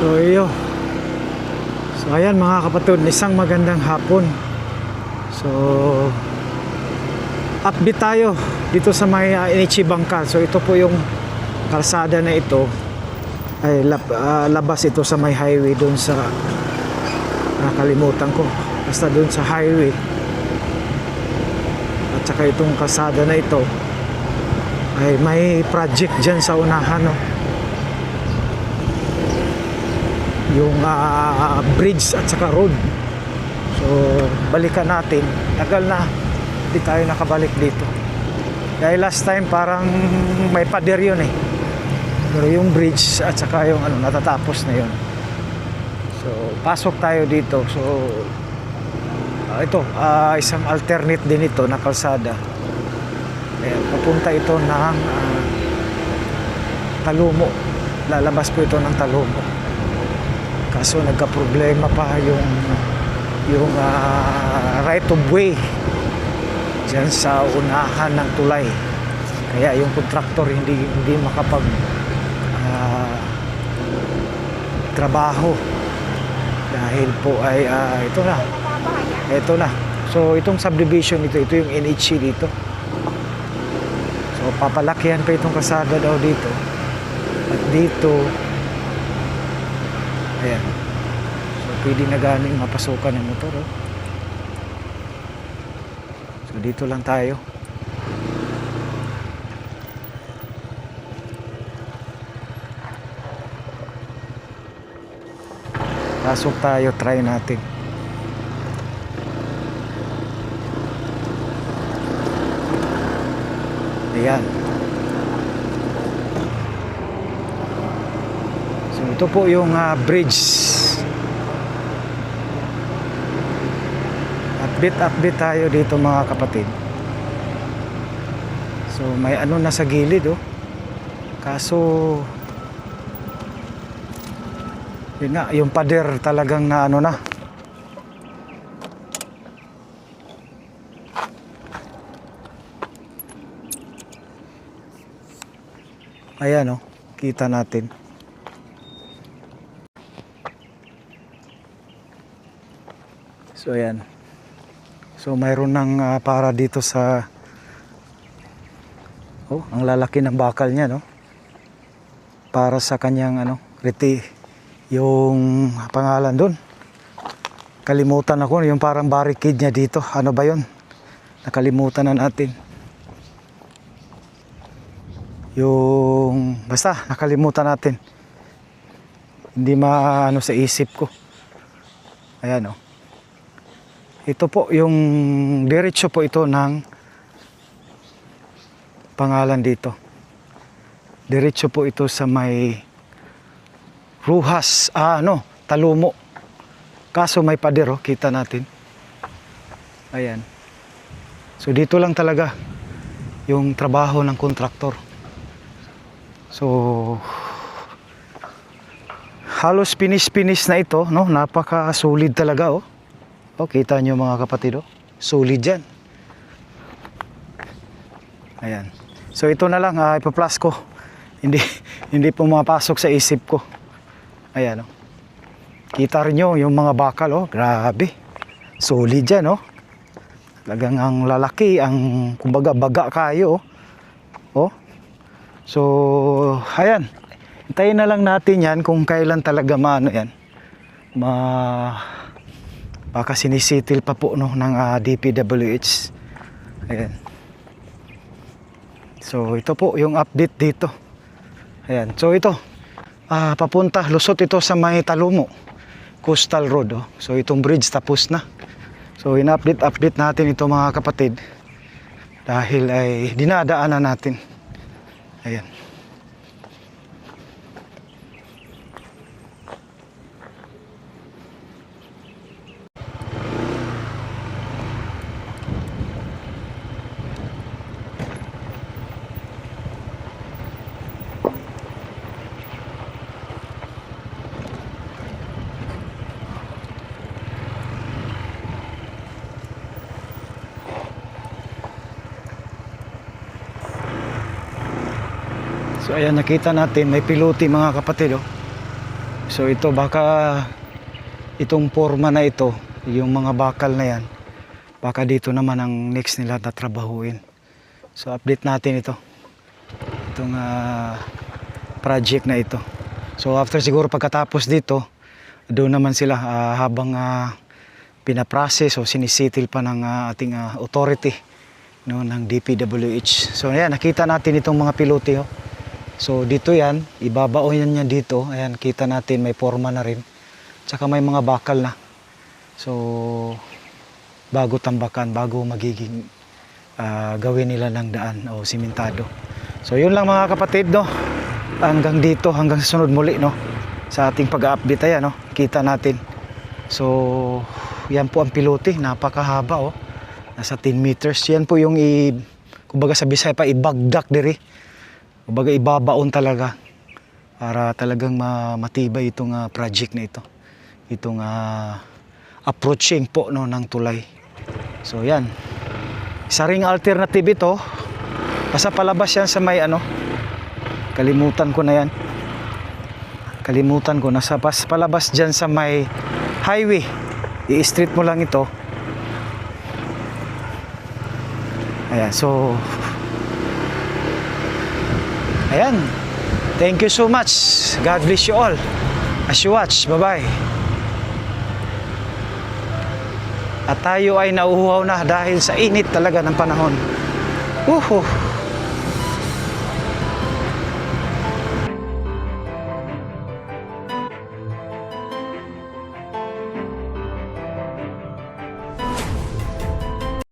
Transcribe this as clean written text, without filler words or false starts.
So iyo. So ayan mga kapatid, isang magandang hapon. So update tayo dito sa may Enichi Bangka. So ito po yung kalsada na ito ay labas ito sa may highway doon sa nakalimutan ko, basta doon sa highway. At saka itong kalsada na ito ay may project dyan sa unahan, no? Yung bridge at saka road. So balikan natin, tagal na hindi tayo nakabalik dito dahil last time parang may pader yun eh, pero yung bridge at saka yung natatapos na yun. So pasok tayo dito. So ito isang alternate din ito na kalsada. Papunta ito ng Talumo, lalabas po ito ng Talumo. Kaso nagka-problema pa yung right of way dyan sa unahan ng tulay, kaya yung contractor hindi makapag trabaho dahil po ay ito na. So itong subdivision ito yung NHC dito. So papalakihan pa itong kalsada daw dito at dito. Ayan. So pwede na galing mapasukan ng motor, oh. So dito lang tayo. Pasok tayo, try natin. Ayan. So ito po yung bridge. Update tayo dito mga kapatid. So may na sa gilid, oh. Kaso yun nga, yung pader talagang na na. Ayan, oh, kita natin. So ayan. So mayroon ng para dito sa ang lalaki ng bakal niya, no? Para sa kanyang reti, yung pangalan doon. Kalimutan ako, yung parang barricade niya dito. Ano ba 'yon? Nakalimutan na natin. Yung basta nakalimutan natin. Hindi sa isip ko. Ayan, oh. Ito po yung diretso po ito ng pangalan dito. Diretso po ito sa may Ruhas, Talumo. Kaso may pader, oh, kita natin. Ayan. So dito lang talaga yung trabaho ng kontraktor. So halos finish na ito, no? Napaka-solid talaga, oh. Oh, kita nyo mga kapatid, oh. Solid yan. Ayan. So ito na lang, ipa-plus ko. Hindi pumapasok sa isip ko. Ayan, oh. Kita rin nyo yung mga bakal, oh. Grabe. Solid yan, oh. Talagang ang lalaki, ang kumbaga baga kayo, oh. Oh. So ayan. Hintayin na lang natin yan kung kailan talaga yan. Baka sinisitil pa po, no, ng DPWH. Ayan. So ito po yung update dito. Ayan. So ito papunta, lusot ito sa may Talumo Coastal Road, oh. So itong bridge tapos na. So in-update natin ito mga kapatid dahil ay dinadaanan natin. Ayan. So ayan, nakita natin may pilote mga kapatid, oh. So ito baka itong forma na ito, yung mga bakal na yan, baka dito naman ang next nila tatrabahuin. So update natin ito, itong project na ito. So after siguro pagkatapos dito, doon naman sila habang pinaprocess o sinisettle pa ng ating authority, no, ng DPWH. So ayan, nakita natin itong mga pilote, oh. So dito yan, ibabaon yan dito. Ayan, kita natin may forma na rin. Tsaka may mga bakal na. So bago tambakan, bago magiging gawin nila ng daan o simentado. So yun lang mga kapatid, no. Hanggang dito, hanggang sa sunod muli, no, sa ating pag-update. Ayan, no, kita natin. So yan po ang pilote, napakahaba, oh. Nasa 10 meters. Yan po yung kumbaga sa Bisaya pa, ibagdak diri. Kumbaga ibabaon talaga para talagang matibay itong project na ito. Itong approaching po, no, ng tulay. So yan. Isa ring alternative ito. Basta palabas yan sa may kalimutan ko na yan. Kalimutan ko. Nasa palabas dyan sa may highway. I-street mo lang ito. Ayan, so ayan. Thank you so much. God bless you all as you watch. Bye-bye. At tayo ay nauuhaw na dahil sa init talaga ng panahon.